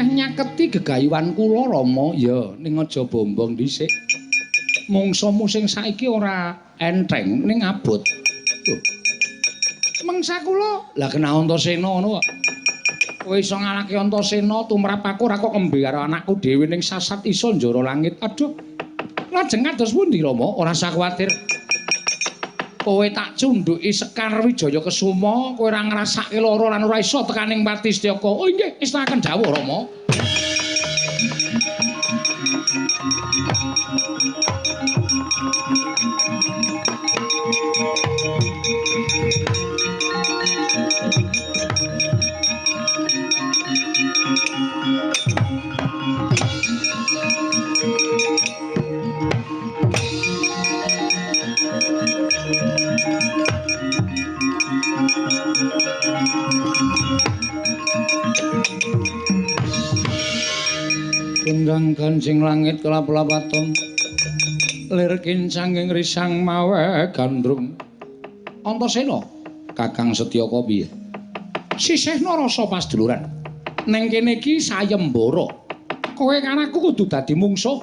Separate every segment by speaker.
Speaker 1: meh nyaketi gegayuhan kula Rama. Ya, ning aja bombong dhisik. Mungsamu sing saiki ora enteng ning abot. Lho. Mangsa kula lah kena Antasena ngono kok. Kowe iso ngalahke Antasena tumrap aku ora kok kembe karo anakku dhewe ning sasat iso njara langit. Aduh. Lajeng kados pundi Rama? Ora usah kuwatir. Kowe tak cundhuki Sekar Wijaya Kesuma, kowe ora ngrasake lara lan ora iso tekaning Pati Setyaka. Oh nggih, istanaken dawuh Rama. Tunggang gancing langit kelap-lapaton lir kincanging risang mawe gandrung. Antasena, Kakang Setyaka piye? Sisihna rasa pasduluran. Ning kene iki sayembara. Kowe kanaku kudu dadi mungsuh.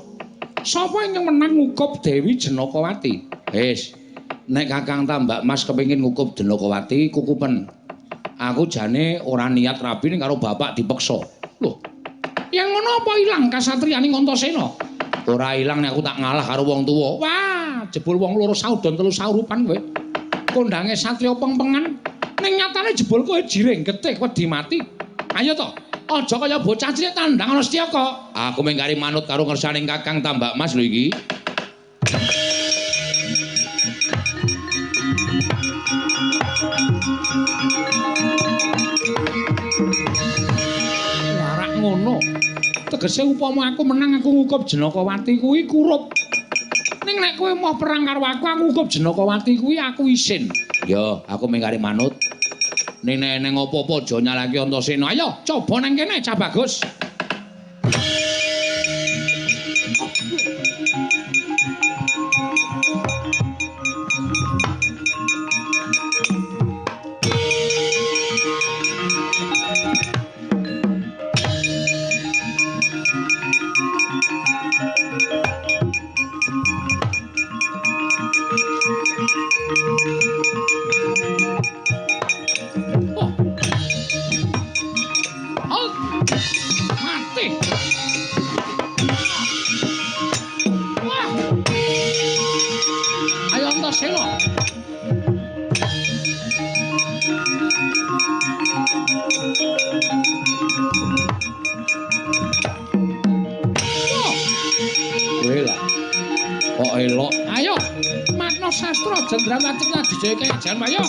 Speaker 1: Sapa ingkang menang ngukup Dewi Jenakawati? Wis, nek Kakang Tambak Mas kepengin ngukup Jenakawati kukupen. Aku jane ora niat rabi ning karo bapak dipeksa. Loh, yang ngono apa ilang kasatriyaning Antasena? Ora ilang nek aku tak ngalah karo wong tuwa. Wah, jebul wong loro saudon telu saurupan kowe. Kondange satriya pengpengan. Ning nyatane jebul kowe jiring getih wedi mati. Ayo to, aja kaya bocah cilik tandang ana Setyaka. Aku mung kari manut karo ngersaning Kakang Tambak Mas lho iki. Larak ngono. Tegese upama aku menang aku ngukup Jenakawati kuwi kurup. Ning nek kowe mau perang karo aku ngukup Jenakawati kuwi aku isin. Ya, aku mung kari manut. Ning nek apa-apa aja nyalahke Antasena. Ayo, coba nang kene, Cah Bagus. Jendral macetna dijeke jan ayo.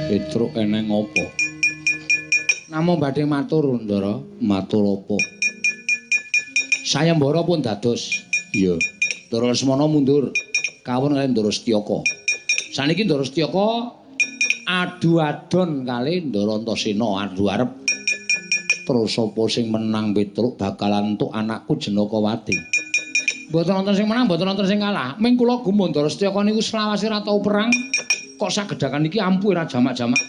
Speaker 1: Petruk eneng apa? Namung badhe matur, Ndara. Matur apa? Sayembara pun dados. Iya. Ndara Lesmana mundur kawon kaliyan Ndara Setyaka. Saniki Ndara Setyaka adu adon kali Ndara Antasena adu arep terus sapa sing menang Petruk bakalan entuk anakku Jenakawati. Mboten wonten sing menang, mboten wonten sing kalah. Ming kula gumun Ndara Setyaka niku selawase ra tau perang. Kok sagedakan iki ampuh ora jamak-jamak.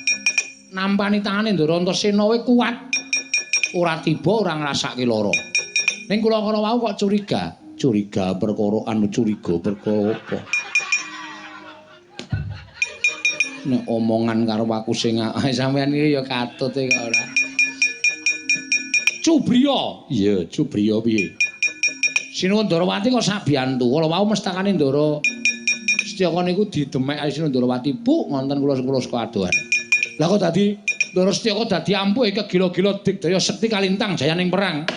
Speaker 1: Nampani tangane Ndara Antasena wae kuat. Ora tiba ora ngrasake lara. Ning kula kala wau kok curiga. Curiga perkara curiga perkara apa? Nek omongan karo aku sing sampean iki ya katut kok ora. Cubriya. Iya, Cubriya piye? Sinuwun Ndarawati kok sabiyantu. Kala wau mestakane Ndara Setyaka niku didemek Sinuwun Ndarawati, Bu, ngonten kula sekadohan. Lah kok dadi Ndara Setyaka dadi ampuh kegila-gila digdaya sekti kalintang jayaning perang.